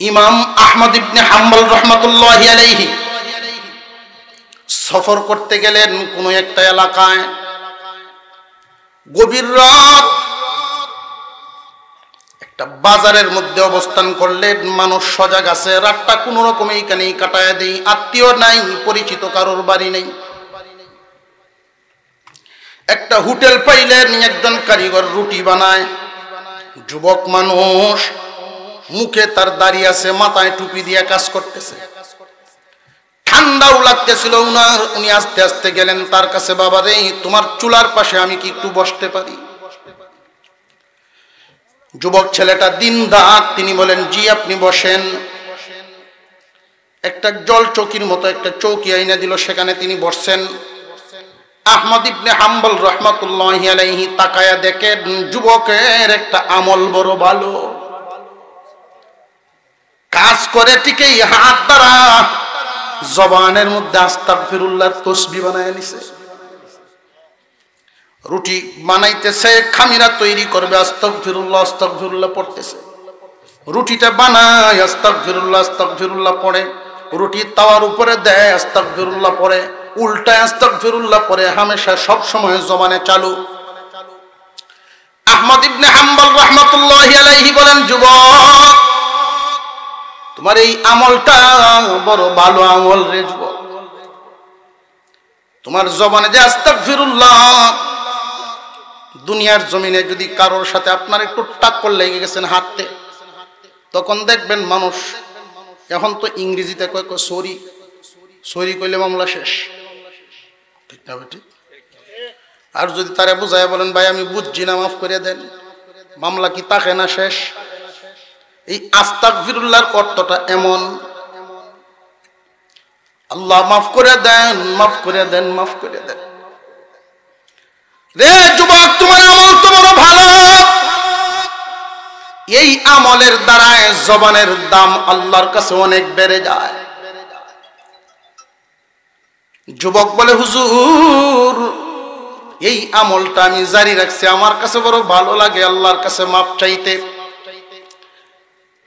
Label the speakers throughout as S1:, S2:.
S1: ইমাম আহমদ ইবনে হাম্বল রহমাতুল্লাহি আলাইহি সফর করতে গেলেন কোন একটা এলাকায়। গভীর রাত, একটা বাজারের মধ্যে অবস্থান করলেন। মানুষ সজাগ আছে, রাতটা কোন রকমে এইখানেই কাটায় দেই, আত্মীয় নাই, পরিচিত কারোর বাড়ি নেই। একটা হোটেল পাইলেন, একজন কারিগর রুটি বানায়। যুবক মানুষ, মুখে তার দাড়ি আছে, মাথায় টুপি দিয়ে কাজ করতেছে। ঠান্ডাও লাগতেছিল উনার। উনি আস্তে আস্তে গেলেন তার কাছে। বাবা রে, তোমার চুলার পাশে আমি কি একটু বসতে পারি? যুবক ছেলেটা দিনদার, তিনি বলেন জি আপনি বসেন। একটা জল চৌকির মতো একটা চৌকি আইনা দিল, সেখানে তিনি বসছেন। আহমদ ইবনে হাম্বল রহমাতুল্লাহি আলাইহি তাকায়া দেখেন যুবকের একটা আমল বড় ভালো। কাজ করে ঠিকই, হাত দ্বারা জবানের মধ্যে আস্তাগফিরুল্লাহর তাসবিহ বানায় নিছে। রুটি বানাইতেছে, খামিরা তৈরি করবে, আস্তাগফিরুল্লাহ আস্তাগফিরুল্লাহ পড়তেছে। রুটিটা বানায়, আস্তাগফিরুল্লাহ আস্তাগফিরুল্লাহ পড়ে। রুটি তাওয়ার উপরে দেয়, আস্তাগফিরুল্লাহ পড়ে। উল্টায় আস্তাগফিরুল্লাহ পড়ে, হামেশা সব সময় জবানে চালু। আহমদ ইবনে হাম্বল রাহমাতুল্লাহি আলাইহি বলেন, যুবক তোমার এই আমলটা বড় ভালো আমল রে যুবক। তোমার জবানে যে আস্তাগফিরুল্লাহ, দুনিয়ার জমিনে যদি কারোর সাথে আপনার একটু টাক্কর লেগে গেছেন হাতে, তখন দেখবেন মানুষ, এখন তো ইংরেজিতে কয় সরি, সরি কইলে মামলা শেষ, ঠিক না বেটি? আর যদি তারে বুঝায় বলেন ভাই আমি বুঝছি না, মাফ করে দেন, মামলা কি তাকে না শেষ? এই আস্তাগফিরুল্লাহর অর্থটা এমন, আল্লাহ মাফ করে দেন, মাফ করে দেন, মাফ করে দেন। রে যুবক, তোমার আমল তো বড় ভালো। এই আমলের দ্বারায় জবানের দাম আল্লাহর কাছে অনেক বেড়ে যায়। যুবক বলে, হুজুর এই আমলটা আমি জারি রাখছি, আমার কাছে বড় ভালো লাগে আল্লাহর কাছে মাপ চাইতে।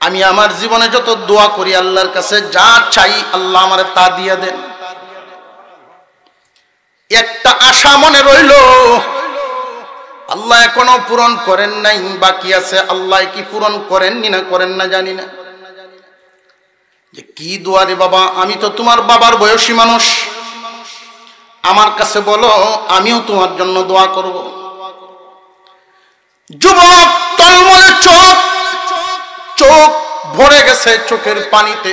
S1: আমি আমার জীবনে যত দোয়া করি আল্লাহর কাছে, যা চাই আল্লাহ আমারে তা দিয়ে দেন। একটা আশা মনে রইল, আল্লাহ এখনো পূরণ করেন নাই, বাকি আছে। আল্লাহ কি পূরণ করেননি না করেন না জানি না। যে কি দোয়া রে বাবা, আমি তো তোমার বাবার বয়সী মানুষ, আমার কাছে বলো, আমিও তোমার জন্য দোয়া করব। যুবক টলমলে চোখ, চোখ ভরে গেছে চোখের পানিতে,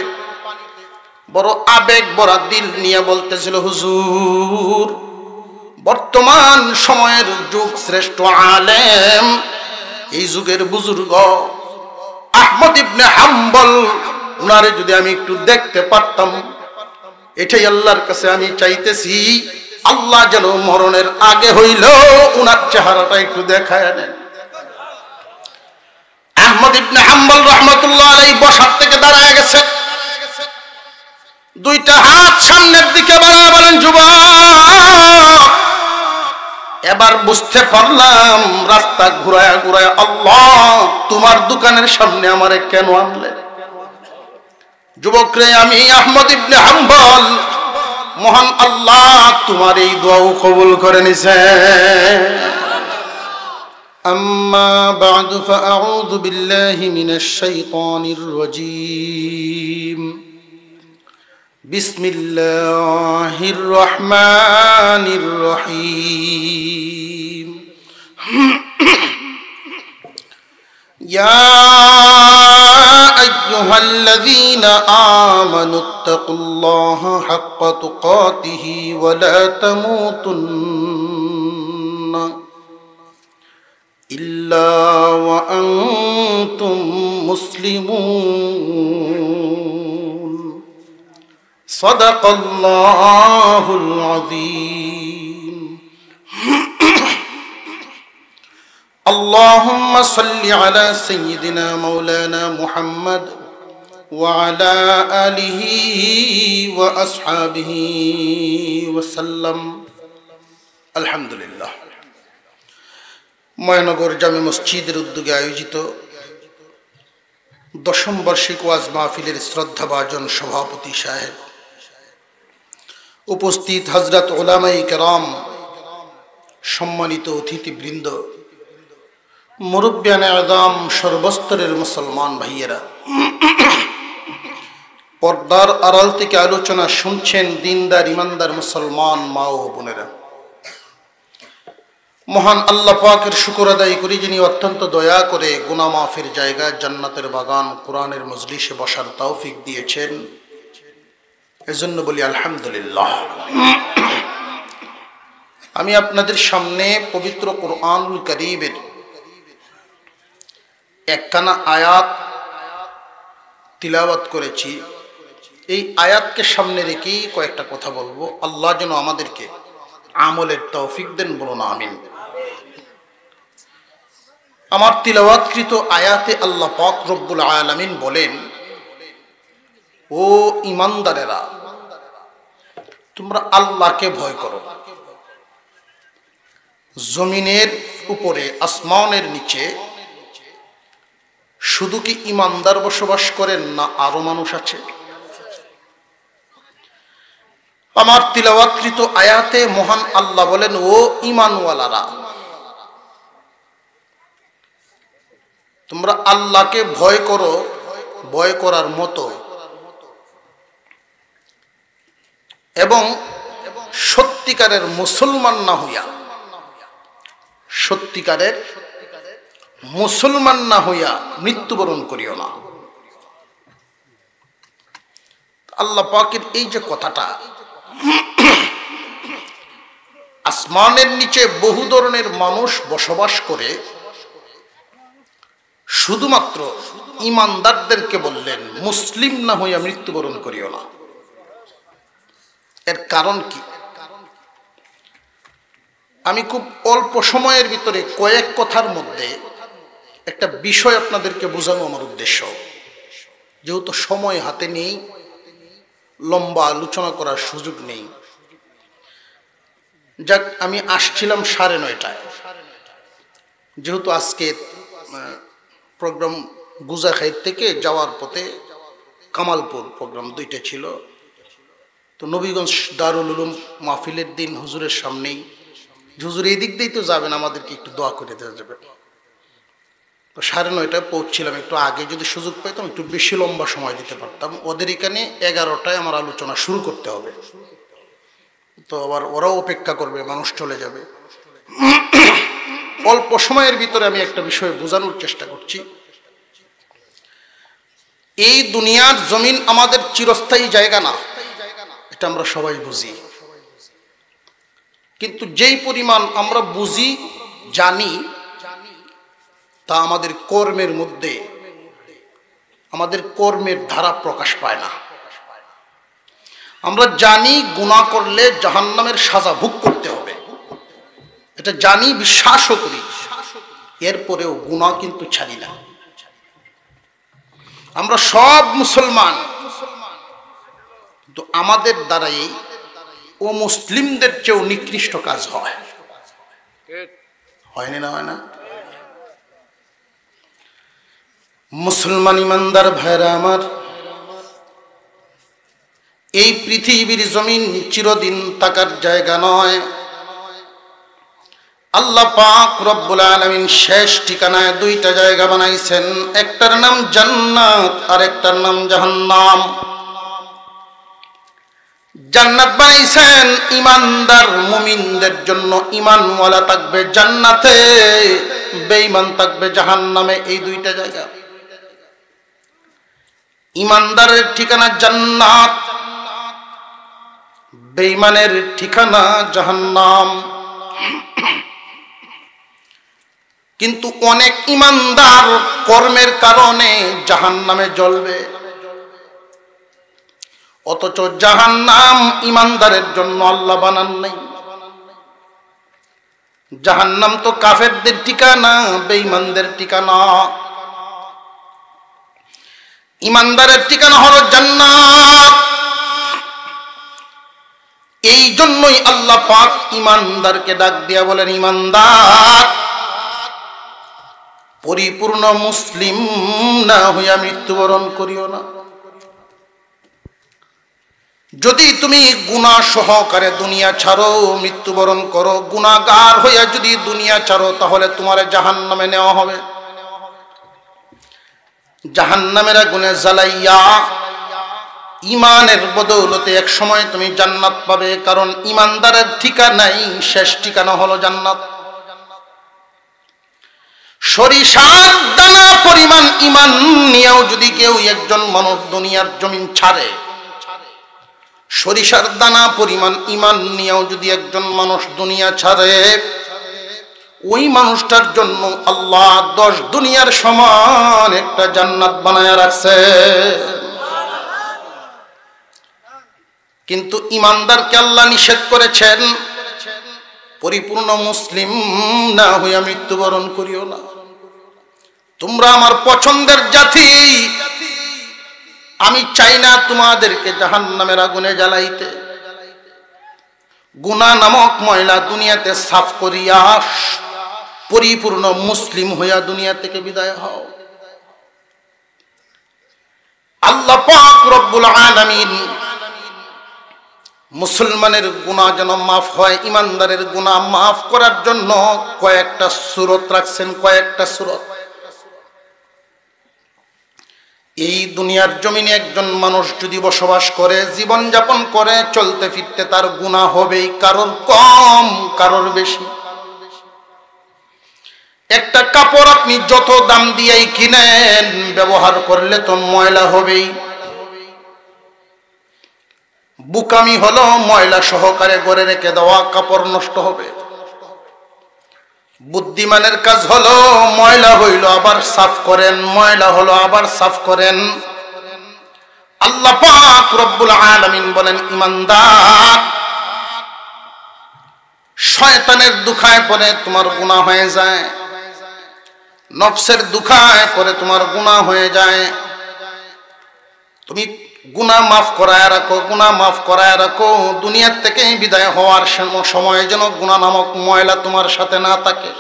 S1: বড় আবেগ ভরা দিল নিয়ে বলতেছিল, হুজুর বর্তমান সময়ের যুগ শ্রেষ্ঠ আলেম, এই যুগের বুজুর্গ আহমদ ইবনে হাম্বল, উনারে যদি আমি একটু দেখতে পারতাম, এটাই আল্লাহর কাছে আমি চাইতেছি। আল্লাহ যেন মরণের আগে হইল উনার চেহারাটা একটু দেখায় দেন। আহমদ ইবনে হাম্বল রাহমাতুল্লাহ আলাইহি বসার থেকে দাঁড়ায় গেছে, দুইটা হাত সামনের দিকে বাড়ায় বলেন, যুবক এবার বুঝতে পারলাম রাস্তা ঘুরায় ঘুরায় আল্লাহ তোমার দোকানের সামনে আমারে কেন আনলেন। যুবক রে, আমি আহমদ ইবনে হাম্বল, মহান আল্লাহ তোমার এই দোয়াও কবুল করে নিছে। আম্মা বা'দু ফাআউযু বিল্লাহি মিনাশ শাইতানির রাজীম। বিসমিল্লাহির রহমানির রহিম। ইয়া আইয়ুহাল্লাযীনা আমানুত্তাকুল্লাহা হাক্কা তুকাতিহি ওয়া লা তামুতুন্না ইল্লা ওয়া আনতুম মুসলিমুন। সাদাকাল্লাহুল আযীম। আল্লাহুম্মা সাল্লি আলা সাইয়্যিদিনা মাওলানা মুহাম্মদ ওয়া আলা আলিহি ওয়া আসহাবিহি ওয়া সাল্লাম। আলহামদুলিল্লাহ। ময়নগর জামে মসজিদের উদ্যোগে আয়োজিত দশম বার্ষিক ওয়াজ মাহফিলের শ্রদ্ধাভাজন সভাপতি সাহেব, উপস্থিত হযরত উলামায়ে কেরাম, সম্মানিত অতিথিবৃন্দ, মুরব্বিয়ানে আযম, সর্বস্তরের মুসলমান ভাইয়েরা, পর্দার আড়াল থেকে আলোচনা শুনছেন দিনদার ইমানদার মুসলমান মা ও বোনেরা। মহান আল্লাহ পাকের শুকর আদায় করি, যিনি অত্যন্ত দয়া করে গুনাহ মাফের জায়গা, জান্নাতের বাগান, কোরআনের মজলিসে বসার তৌফিক দিয়েছেন। এজন্য বলি আলহামদুলিল্লাহ। আমি আপনাদের সামনে পবিত্র কোরআনুল কারীমের একখানা আয়াত তিলাওয়াত করেছি। এই আয়াতকে সামনে রেখেই কয়েকটা কথা বলবো। আল্লাহ যেন আমাদেরকে আমলের তৌফিক দেন, বলুন আমিন। আমার তিলাওয়াতকৃত আয়াতে আল্লাহ পাক রব্বুল আলামিন বলেন, ও ঈমানদারেরা, তোমরা আল্লাহকে ভয় করো। জমিনের উপরে, আসমানের নিচে শুধু কি ঈমানদার বসবাস করেন, না আরো মানুষ আছে? আমার তিলাওয়াতকৃত আয়াতে মহান আল্লাহ বলেন, ও ঈমানওয়ালারা, তোমরা আল্লাহকে ভয় করো, ভয় করার মতো, এবং সত্যিকারের মুসলমান না হইয়া, সত্যিকারের মুসলমান না হইয়া মৃত্যুবরণ করিও না। আল্লাহ পাকের এই যে কথাটা, আসমানের নিচে বহু ধরনের মানুষ বসবাস করে, শুধুমাত্র ঈমানদারদেরকে বললেন মুসলিম না হইয়া মৃত্যুবরণ করিও না। এর কারণ কি? আমি খুব অল্প সময়ের ভিতরে কয়েক কথার মধ্যে একটা বিষয় আপনাদেরকে বোঝানো আমার উদ্দেশ্য। যেহেতু সময় হাতে নেই, লম্বা আলোচনা করার সুযোগ নেই, যাক, আমি আসছিলাম 9:30টায়। যেহেতু আজকে প্রোগ্রাম গুজাখাইর থেকে যাওয়ার পথে কামালপুর প্রোগ্রাম দুইটা ছিল, তো নবীগঞ্জ দারুল উলুম মাহফিলের দিন হুজুরের সামনেই, হুজুর এই দিক দিয়েই তো যাবেন, আমাদেরকে একটু দোয়া করে দেওয়া যাবে। তো 9:30টায় পৌঁছছিলাম। একটু আগে যদি সুযোগ পাইতাম একটু বেশি লম্বা সময় দিতে পারতাম। ওদের এখানে 11টায় আমার আলোচনা শুরু করতে হবে, তো আবার ওরাও অপেক্ষা করবে, মানুষ চলে যাবে। অল্প সময়ের ভিতরে আমি একটা বিষয় বোঝানোর চেষ্টা করছি। এই দুনিয়ার জমিন আমাদের চিরস্থায়ী জায়গা না, এটা আমরা সবাই বুঝি। কিন্তু যেই পরিমাণ আমরা বুঝি, জানি, তা আমাদের কর্মের মধ্যে, আমাদের কর্মের ধারা প্রকাশ পায় না। আমরা জানি গুনাহ করলে জাহান্নামের সাজা ভোগ করতে হবে, এটা জানি, বিশ্বাসও করি, এরপরেও গুনাহ কিন্তু ছাড়ি না। আমরা সব মুসলমান, কিন্তু আমাদের দ্বারাই ও মুসলিমদের চেয়েও নিকৃষ্ট কাজ হয়, হয়নি না? হয় না? মুসলমান ইমানদার ভাইরা আমার, এই পৃথিবীর জমিন চিরদিন থাকার জায়গা নয়। আল্লাহ পাক রব্বুল আলামিন শেষ ঠিকানায় দুইটা জায়গা বানাইছেন, একটার নাম জান্নাত আর একটার নাম জাহান্নাম। জান্নাত বানাইছেন ইমানদার মুমিনদের জন্য, ইমানওয়ালা থাকবে জান্নাতে, বেঈমান থাকবে জাহান্নামে। এই দুইটা জায়গা, ইমানদারের ঠিকানা জান্নাত, বেঈমানের ঠিকানা জাহান্নাম। কিন্তু অনেক ইমানদার কর্মের কারণে জাহান্নামে জ্বলবে, অথচ জাহান্নাম ইমানদারের জন্য আল্লাহ বানান নাই। জাহান্নাম তো কাফেরদের ঠিকানা, বেঈমানদের ঠিকানা। ইমানদারের ঠিকানা হলো জান্নাত। এই জন্যই আল্লাহ পাক ইমানদারকে ডাক দিয়া বলেন, ইমানদার, পরিপূর্ণ মুসলিম না হইয়া মৃত্যুবরণ করিও না। যদি তুমি গুনাহ সহকারে দুনিয়া ছাড়ো, মৃত্যুবরণ করো, গুনাহগার হইয়া যদি দুনিয়া ছাড়ো, তাহলে তোমার জাহান্নামে নেওয়া হবে। জাহান্নামের আগুনে জ্বালাইয়া ইমানের বদৌলতে এক সময় তুমি জান্নাত পাবে। কারণ ইমানদারের ঠিকানাই, শেষ ঠিকানা হলো জান্নাত। সরিষার দানা পরিমাণ ইমান নিয়েও যদি কেউ একজন মানুষ দুনিয়ার জমিন ছাড়ে, সরিষার দানা পরিমাণ ইমান নিয়েও যদি একজন মানুষ দুনিয়া ছাড়ে, ওই মানুষটার জন্য আল্লাহ 10 দুনিয়ার সমান একটা জান্নাত বানায়া রাখছে। কিন্তু ইমানদারকে আল্লাহ নিষেধ করেছেন, পরিপূর্ণ মুসলিম না হইয়া মৃত্যুবরণ করিও না। তোমরা আমার পছন্দের জাতি, আমি চাই না তোমাদেরকে জাহান্নামের আগুনে জ্বালাইতে। গুনাহ নামক ময়লা দুনিয়াতে সাফ করিয়া পরিপূর্ণ মুসলিম হইয়া দুনিয়া থেকে বিদায় হও। আল্লাহ পাক রব্বুল আলামিন মুসলমানের গুনাহ যেন মাফ হয়, ইমানদারের গুনাহ মাফ করার জন্য কয়েকটা সূরত রাখছেন, কয়েকটা সূরত। এই দুনিয়ার জমিনে একজন মানুষ যদি বসবাস করে, জীবন যাপন করে, চলতে ফিরতে তার গুনাহ হবেই, কারোর কম কারোর বেশি। একটা কাপড় আপনি যত দাম দিয়েই কিনেন, ব্যবহার করলে তো ময়লা হবেই। বুকামি হলো ময়লা সহকারে গড়ে রেখে দেওয়া, কাপড় নষ্ট হবে। বুদ্ধিমানের কাজ হলো ময়লা হইল আবার সাফ করেন, ময়লা হলো আবার সাফ করেন। আল্লাহ পাক রব্বুল আলামিন বলেন, ইমানদার শয়তানের দুখায় পড়ে তোমার গুনাহ হয়ে যায়, নফসের দুখায় পড়ে তোমার গুনাহ হয়ে যায়। তুমি গুনাহ মাফ করায় রাখো, গুনাহ মাফ করায় রাখো। দুনিয়ার থেকে বিদায় হওয়ার সময় যেন গুনাহ নামক ময়লা তোমার সাথে না থাকে।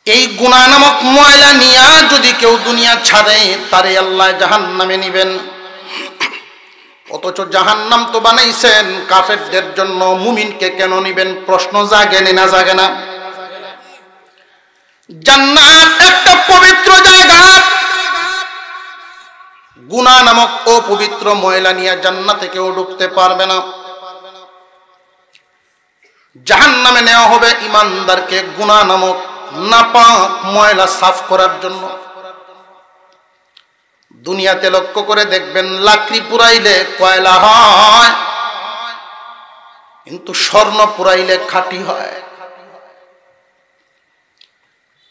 S1: এই গুনাহ নামক ময়লা নিয়ে যদি কেউ দুনিয়া ছাড়ে, তারে আল্লাহ জাহান্নামে নিবেন। অথচ জাহান্নাম তো বানাইছেন কাফেরদের জন্য, মুমিনকে কেন নিবেন? প্রশ্ন জাগে না জাগে না? জান্নাত একটা পবিত্র জায়গা। গুনাহ নামক অপবিত্র ময়লা নিয়ে জান্নাতে কেউ ঢুকতে পারবে না। জাহান্নামে নেওয়া হবে ইমানদারকে গুনাহ নামক নাপাক ময়লা সাফ করার জন্য। দুনিয়াতে লক্ষ্য করে দেখবেন, লাকড়ি পুরাইলে কয়লা হয়, কিন্তু স্বর্ণ পুরাইলে খাঁটি হয়।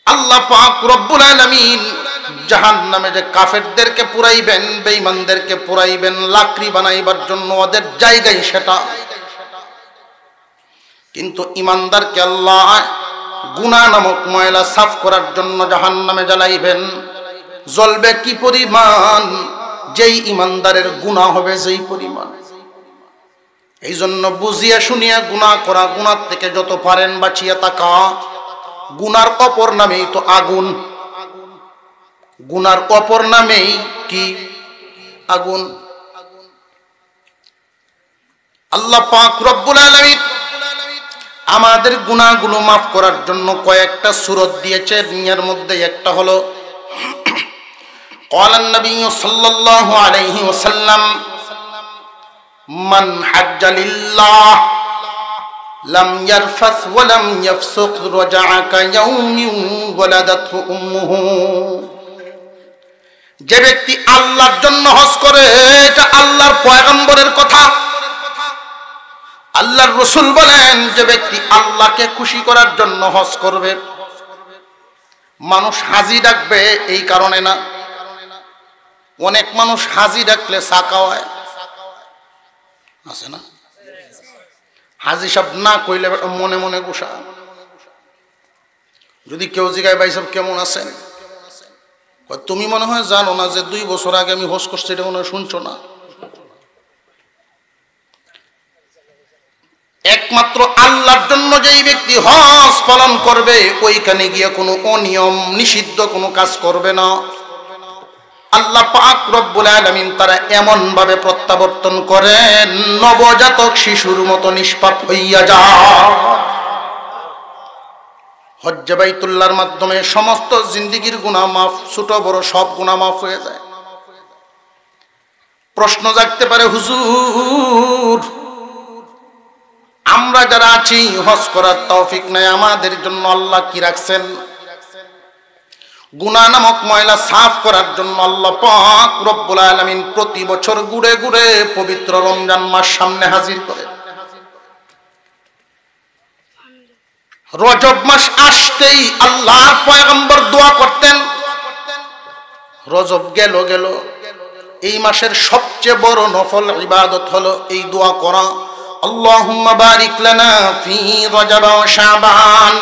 S1: আল্লাহ পাক রব্বুল আলামিন জাহান্নামে যে কাফেরদেরকে পুরাইবেন, বেঈমানদেরকে পুরাইবেন লাকড়ি বানাইবার জন্য, ওদের জায়গায় সেটা। কিন্তু ইমানদারকে আল্লাহ গুনাহ নামক ময়লা সাফ করার জন্য জাহান্নামে জ্বালাইবেন। জ্বলবে কি পরিমাণ? যেই ইমানদারের গুনাহ হবে যেই পরিমাণ। এই জন্য বুঝিয়া শুনিয়া গুনাহ করা, গুনাহ থেকে যত পারেন বাঁচিয়া থাকা। গুনার অপর নামেই তো আগুন, গুনার অপর নামেই কি? আগুন। আল্লাহ পাক রব্বুল আলামিন আমাদের গুনাহগুলো মাফ করার জন্য কয়েকটা সূরত দিয়েছে। এর মধ্যে একটা হলো قال النبي صلى الله عليه وسلم من حج لله لم يرفث ولم يفسق رجع كيوم ولدته امه। যে ব্যক্তি আল্লাহর জন্য হজ করে, এটা আল্লাহর পয়গম্বরের কথা। আল্লাহর রাসূল বলেন, যে ব্যক্তি আল্লাহকে খুশি করার জন্য হজ করবে। মানুষ হাজি ডাকবে এই কারণে না। অনেক মানুষ হাজি ডাকলে সাকা হয়, আছে না? হাজি সাহেব না কইলে মনে মনে গোসা। যদি কেউ জিগায়, ভাই সাহেব কেমন আছেন? তুমি মনে হয় জানো না যে 2 বছর আগে আমি হজ করছি, এটা মনে হয় শুনছো না। একমাত্র আল্লাহর জন্য যেই ব্যক্তি হজ পালন করবে ওইখানে গিয়ে কোনো অনিয়ম নিষিদ্ধ কোনো কাজ করবে না। আল্লাহ পাক রব্বুল আলামিন তারা এমন ভাবে প্রত্যাবর্তন করেন নবজাতক শিশুর মতো নিষ্পাপ হইয়া যায়। হজ্জে বাইতুল্লাহর মাধ্যমে সমস্ত জিন্দেগীর গুনাহ মাফ, ছোট বড় সব গুনাহ মাফ হয়ে যায়। প্রশ্ন জাগতে পারে, হুজুর আমরা যারা আছি হজ করার তৌফিক নাই, আমাদের জন্য আল্লাহ কি রাখছেন? গুনাহ নামক ময়লা সাফ করার জন্য আল্লাহ পাক রব্বুল আলামিন প্রতি বছর ঘুরে ঘুরে পবিত্র রমজান মাস সামনে হাজির করে। রজব মাস আসতেই আল্লাহর পয়গম্বর দোয়া করতেন, রজব গেল গেল, এই মাসের সবচেয়ে বড় নফল ইবাদত হলো এই দোয়া করা, আল্লাহুম্মা বারিক লানা ফি রজব ওয়া শাবান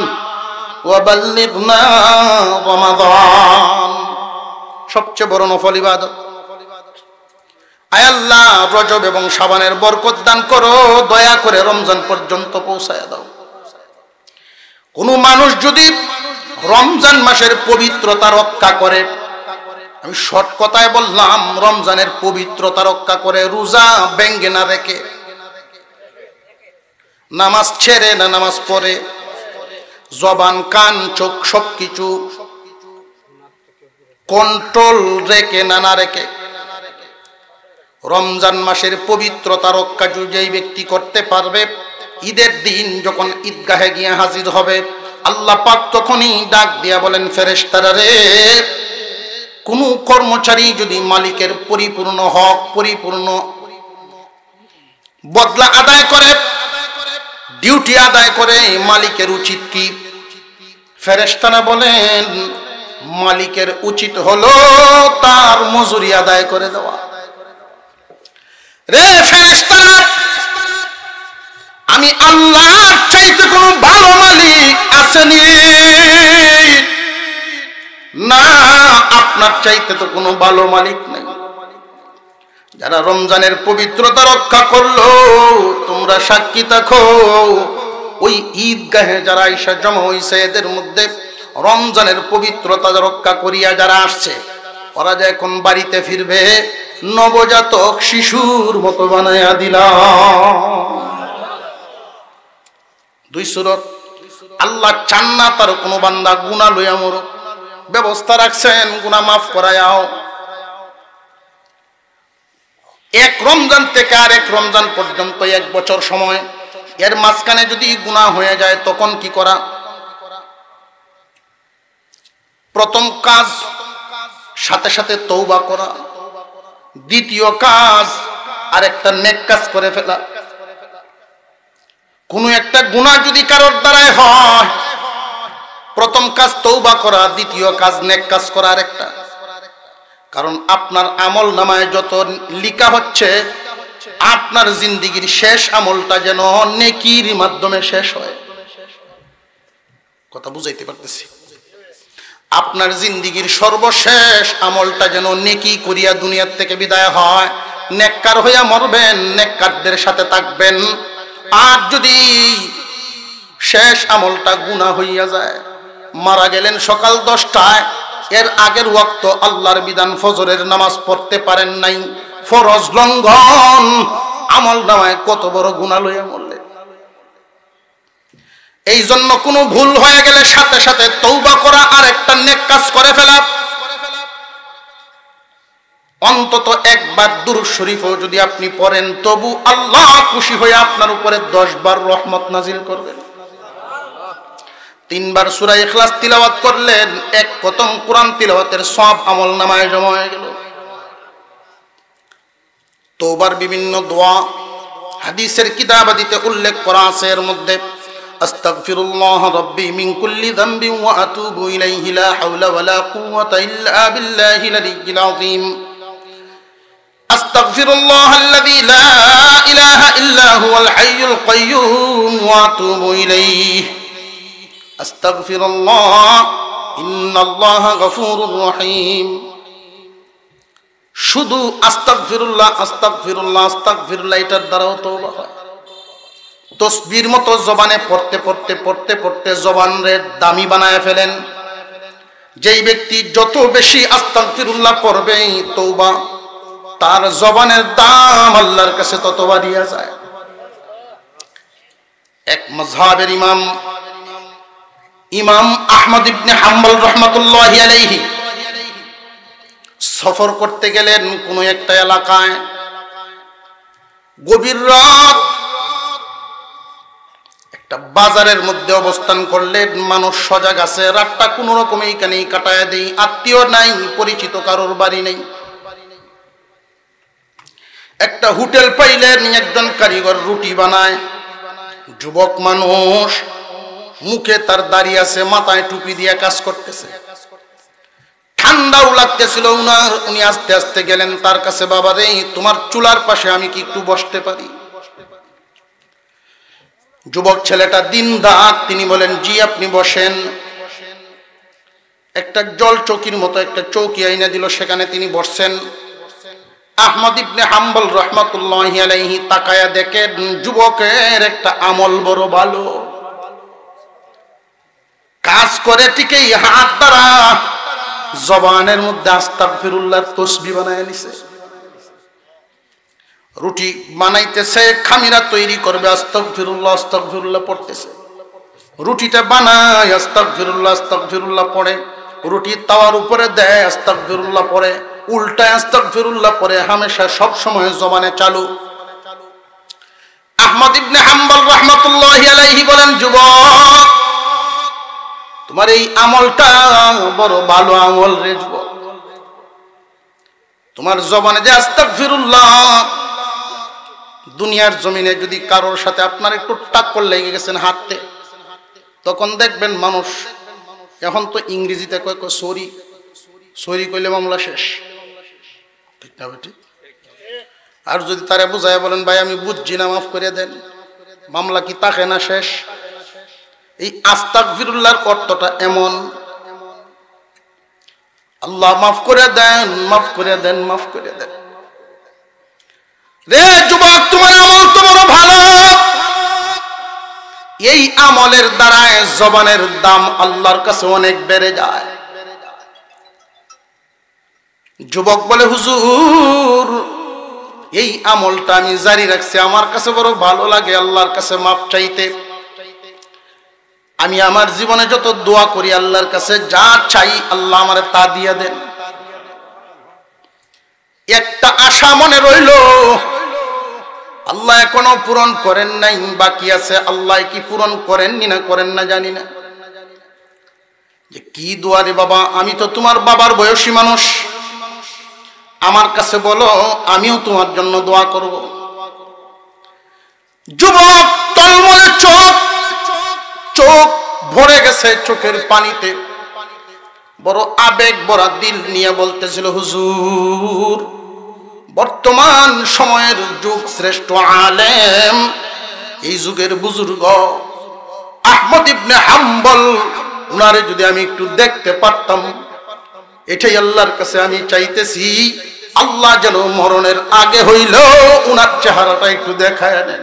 S1: ওয়া বাল্লিগনা রমাদান। সবচেয়ে বড় নফল ইবাদত। আয় আল্লাহ রজব এবং শাবানের বরকত দান করো, দয়া করে রমজান পর্যন্ত পৌঁছায় দাও। কোন মানুষ যদি রমজান মাসের পবিত্রতা রক্ষা করে, আমি শর্ট কথায় বললাম, রমজানের পবিত্রতা রক্ষা করে, রোজা ভেঙ্গে না রেখে, নামাজ ছেড়ে না নামাজ পড়ে, জবান কান চোখ সবকিছু কন্ট্রোল রেখে না রেখে রমজান মাসের পবিত্রতা রক্ষা যেই ব্যক্তি করতে পারবে, ঈদের দিন যখন ঈদগাহে গিয়ে হাজির হবে, আল্লাহ পাক তখনই ডাক দিয়া বলেন, ফেরেশতারা রে, কোন কর্মচারী যদি মালিকের পরিপূর্ণ হক পরিপূর্ণ বদলা আদায় করে, ডিউটি আদায় করে, মালিকের উচিত কি? ফেরেশতারা বলেন, মালিকের উচিত হলো তার মজুরি আদায় করে দেওয়া। রে ফেরেশতারা, আমি আল্লাহর চাইতে কোনো ভালো মালিক আসেনি? না, আপনার চাইতে তো কোনো ভালো মালিক নাই। যারা রমজানের পবিত্রতা রক্ষা করলো, তোমরা সাক্ষী থাকো, ওই ঈদগাহে যারা আইসা জমা হইছে, এদের মধ্যে রমজানের পবিত্রতা রক্ষা করিয়া যারা আসছে, ওরা যে এখন বাড়িতে ফিরবে নবজাতক শিশুর মতো বানায়া দিলাম। দুই সূরত। আল্লাহ চান না তার কোনো বান্দা গুনাহ লইয়া মরুক, ব্যবস্থা রাখছেন গুনাহ মাফ করায়াও। এক রমজান থেকে আরেক রমজান পর্যন্ত 1 বছর সময়, এর মাঝখানে যদি গুনাহ হয়ে যায় তখন কি করা? প্রথম কাজ সাথে সাথে তওবা করা, দ্বিতীয় কাজ আরেকটা নেক কাজ করে ফেলা। কোন একটা গুনাহ যদি কারোর দ্বারাই হয়, প্রথম কাজ তওবা করা, দ্বিতীয় কাজ নেক কাজ করা আরেকটা। কারণ আপনার আমল নামায় যত লিখা হচ্ছে, আপনার জিন্দেগীর শেষ আমলটা যেন নেকির মাধ্যমে শেষ হয়। কথা বুঝাইতে পারতেছি? আপনার জিন্দেগীর সর্বশেষ আমলটা যেন নেকি করিয়া দুনিয়ার থেকে বিদায় হয়। নেককার হইয়া মরবেন, নেককারদের সাথে থাকবেন। আর যদি শেষ আমলটা গুনাহ হইয়া যায়, মারা গেলেন সকাল 10টায়, এর আগের ওয়াক্ত আল্লাহর বিধান ফজরের নামাজ পড়তে পারেন নাই, ফরজ লঙ্ঘন, আমল নামায় কত বড় গুনাহ লইয়া মরলেন। এই জন্য কোনো ভুল হয়ে গেলে সাথে সাথে তওবা করা আর একটা নেক কাজ করে ফেলা। অন্তত একবার দুরূদ শরীফও যদি আপনি পড়েন, তবু আল্লাহ খুশি হয়ে আপনার উপরে 10 বার রহমত নাজিল করবেন। 3 বার সূরা ইখলাস তিলাওয়াত করলেন, এক খতম কোরআন তিলাওয়াতের সব আমল নামায় জমা হয়ে গেল। তওবার বিভিন্ন দোয়া হাদিসের কিতাবাদিতে উল্লেখ করা আছে। এর মধ্যে আস্তাগফিরুল্লাহ রাব্বি মিন কুল্লি যামবিন ওয়া আতুবু ইলাইহি লা হাওলা ওয়ালা কুওয়াতা ইল্লা বিল্লাহিল আলিয়্যিল আযীম। আস্তাগফিরুল্লাহাল্লাযী লা ইলাহা ইল্লা হুয়াল হাইয়ুল কাইয়্যুম ওয়া আতুবু ইলাইহি। আস্তাগফিরুল্লাহ ইন্নাল্লাহা গফুরুর রহিম। শুধু আস্তাগফিরুল্লাহ আস্তাগফিরুল্লাহ আস্তাগফিরুল্লাহ এটার দ্বারাও তওবা হয়। তসবির মতো জবানে পড়তে পড়তে পড়তে পড়তে জবানরে দামি বানায় ফেলেন। যেই ব্যক্তি যত বেশি আস্তাগফিরুল্লাহ পড়বে তওবা, তার জবানের দাম আল্লাহর কাছে তত বাড়িয়া যায়। এক মাযহাবের ইমাম আহমদ ইবনে হাম্বল রাহমাতুল্লাহি আলাইহি সফর করতে গেলেন কোন একটা এলাকায়। গভীর রাত, একটা বাজারের মধ্যে অবস্থান করলেন। মানুষ সজাগ আছে, রাতটা কোন রকমে এখানেই কাটায় দেই, আত্মীয় নাই, পরিচিত কারোর বাড়ি নেই। একটা হোটেল পাইলেন, একজন কারিগর রুটি বানায়। যুবক মানুষ, মুখে তার দাড়ি আছে, মাথায় টুপি দিয়ে কাজ করতেছে। ঠান্ডাও লাগতেছিল উনার। উনি আস্তে আস্তে গেলেন তার কাছে। বাবা রে, তোমার চুলার পাশে আমি কি একটু বসতে পারি? যুবক ছেলেটা দিনদার, তিনি বলেন জি আপনি বসেন। একটা জল চৌকির মতো একটা চৌকি আইনা দিল, সেখানে তিনি বসছেন। আহমদ ইবনে হাম্বল রাহমাতুল্লাহি আলাইহি তাকায়া দেখেন যুবকের একটা আমল বড় ভালো। কাজ করে ঠিকই, হাত দ্বারা জবানের মধ্যে আস্তাগফিরুল্লাহর তাসবিহ বানায় নিছে। রুটি বানাইতেছে, খামিরা তৈরি করবে, আস্তাগফিরুল্লাহ আস্তাগফিরুল্লাহ পড়তেছে। রুটিটা বানায়, আস্তাগফিরুল্লাহ আস্তাগফিরুল্লাহ পড়ে। রুটি তাওয়ার উপরে দেয়, আস্তাগফিরুল্লাহ পড়ে। উল্টায় আস্তাগফিরুল্লাহ পড়ে, হামেশা সব সময় জবানে চালু। আহমদ ইবনে হাম্বল রাহমাতুল্লাহি আলাইহি বলেন, যুবক, তোমার এই আমলটা বড় ভালো আমল রে যুবক। তোমার জবানে যে আস্তাগফিরুল্লাহ, দুনিয়ার জমিনে যদি কারোর সাথে আপনার একটু টাক্কর লেগে গেছেন হাতে, তখন দেখবেন মানুষ, এখন তো ইংরেজিতে কয় সরি, সরি কইলে মামলা শেষ, ঠিক না বেটি? আর যদি তারে বুঝায় বলেন ভাই আমি বুঝছি না, মাফ করে দেন, মামলা কি তাকে না শেষ? এই আস্তাগফিরুল্লাহর অর্থটা এমন, আল্লাহ মাফ করে দেন, মাফ করে দেন, মাফ করে দেন। রে যুবক, তোমার আমল তো বড় ভালো। এই আমলের দ্বারায় জবানের দাম আল্লাহর কাছে অনেক বেড়ে যায়। যুবক বলে, হুজুর এই আমলটা আমি জারি রাখছি, আমার কাছে বড় ভালো লাগে আল্লাহর কাছে মাপ চাইতে। আমি আমার জীবনে যত দোয়া করি আল্লাহর কাছে, যা চাই আল্লাহ আমারে তা দিয়ে দেন। একটা আশা মনে রইল, আল্লাহ এখনো পূরণ করেন নাই, বাকি আছে। আল্লাহ কি পূরণ করেননি না করেন না জানি না। যে কি দোয়া রে বাবা, আমি তো তোমার বাবার বয়সী মানুষ, আমার কাছে বলো, আমিও তোমার জন্য দোয়া করব। যুবক টলমলে চোখ, চোখ ভরে গেছে চোখের পানিতে, বড় আবেগ ভরা দিল নিয়ে বলতেছিল, হুজুর বর্তমান সময়ের যুগ শ্রেষ্ঠ আলেম, এই যুগের বুজুর্গ আহমদ ইবনে হাম্বল, উনারে যদি আমি একটু দেখতে পারতাম, এটাই আল্লাহর কাছে আমি চাইতেছি। আল্লাহ যেন মরণের আগে হইল উনার চেহারাটা একটু দেখায় দেন।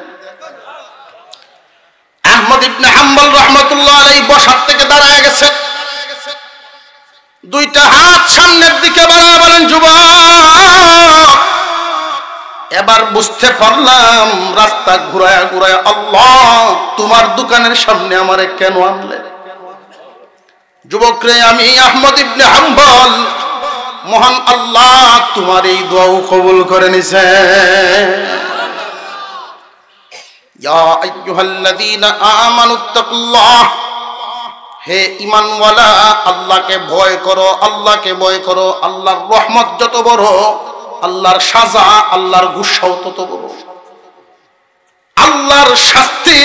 S1: আহমদ ইবনে হাম্বল রাহমাতুল্লাহ আলাইহি বসার থেকে দাঁড়ায় গেছে, দুইটা হাত সামনের দিকে বাড়ায় বলেন, যুবক এবার বুঝতে পারলাম রাস্তা ঘুরায়া ঘুরায়া আল্লাহ তোমার দোকানের সামনে আমারে কেন আনলে। যুবক রে, আমি আহমদ ইবনে হাম্বল, মহান আল্লাহ তোমার এই দোয়াও কবুল করে নিছে। ইয়া আইয়ুহাল্লাযীনা আমানুত্তাকুল্লাহ, হে ঈমানওয়ালা, আল্লাহকে ভয় করো, আল্লাহকে ভয় করো। আল্লাহর রহমত যত বড়, আল্লাহর সাজা, আল্লাহর গুসাও তত বড়। আল্লাহর শাস্তি,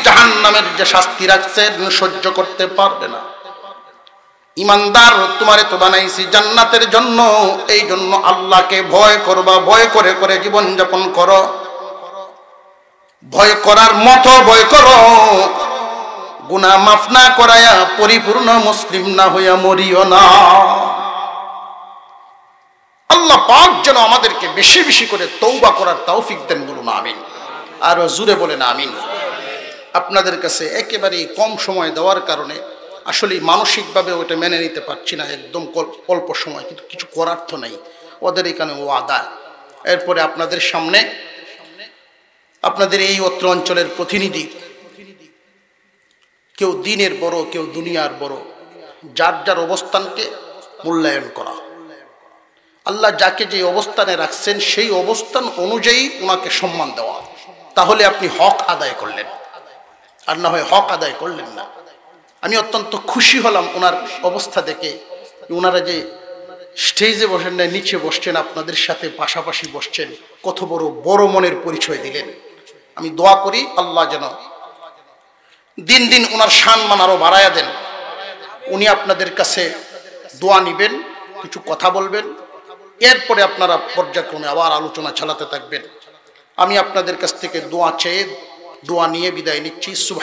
S1: জাহান্নামের যে শাস্তি রাখছেন সহ্য করতে পারবে না। ইমানদার, তোমারে তো বানাইছি জান্নাতের জন্য, এই জন্য আল্লাহকে ভয় করবা, ভয় করে করে জীবন যাপন করো। ভয় করার মতো ভয় করো, গুনাহ মাফ না করায়া পরিপূর্ণ মুসলিম না হইয়া মরিও না। আল্লাহ পাক যেন আমাদেরকে বেশি বেশি করে তওবা করার তৌফিক দেন, বলুন আমিন। আর জোরে বলেন আমিন। আপনাদের কাছে একেবারেই কম সময় দেওয়ার কারণে আসলে মানসিকভাবে ওটা মেনে নিতে পারছি না, একদম অল্প সময়, কিন্তু কিছু করার তো নাই, ওদের এখানে ওয়াদা। এরপরে আপনাদের সামনে আপনাদের এই অত্র অঞ্চলের প্রতিনিধি, কেউ দিনের বড়, কেউ দুনিয়ার বড়, যার যার অবস্থানকে মূল্যায়ন করা। আল্লাহ যাকে যে অবস্থানে রাখছেন সেই অবস্থান অনুযায়ী ওনাকে সম্মান দেওয়া, তাহলে আপনি হক আদায় করলেন, আর না হয় হক আদায় করলেন না। আমি অত্যন্ত খুশি হলাম ওনার অবস্থা দেখে, ওনারা যে স্টেজে বসেন না, নিচে বসছেন, আপনাদের সাথে পাশাপাশি বসছেন, কত বড় বড় মনের পরিচয় দিলেন। আমি দোয়া করি আল্লাহ যেন দিন দিন ওনার সম্মান আরো বাড়ায়া দেন। উনি আপনাদের কাছে দোয়া নিবেন, কিছু কথা বলবেন, এরপরে আপনারা পর্যায়ক্রমে আবার আলোচনা চালাতে থাকবেন। আমি আপনাদের কাছ থেকে দোয়া চেয়ে দোয়া নিয়ে বিদায় নিচ্ছি।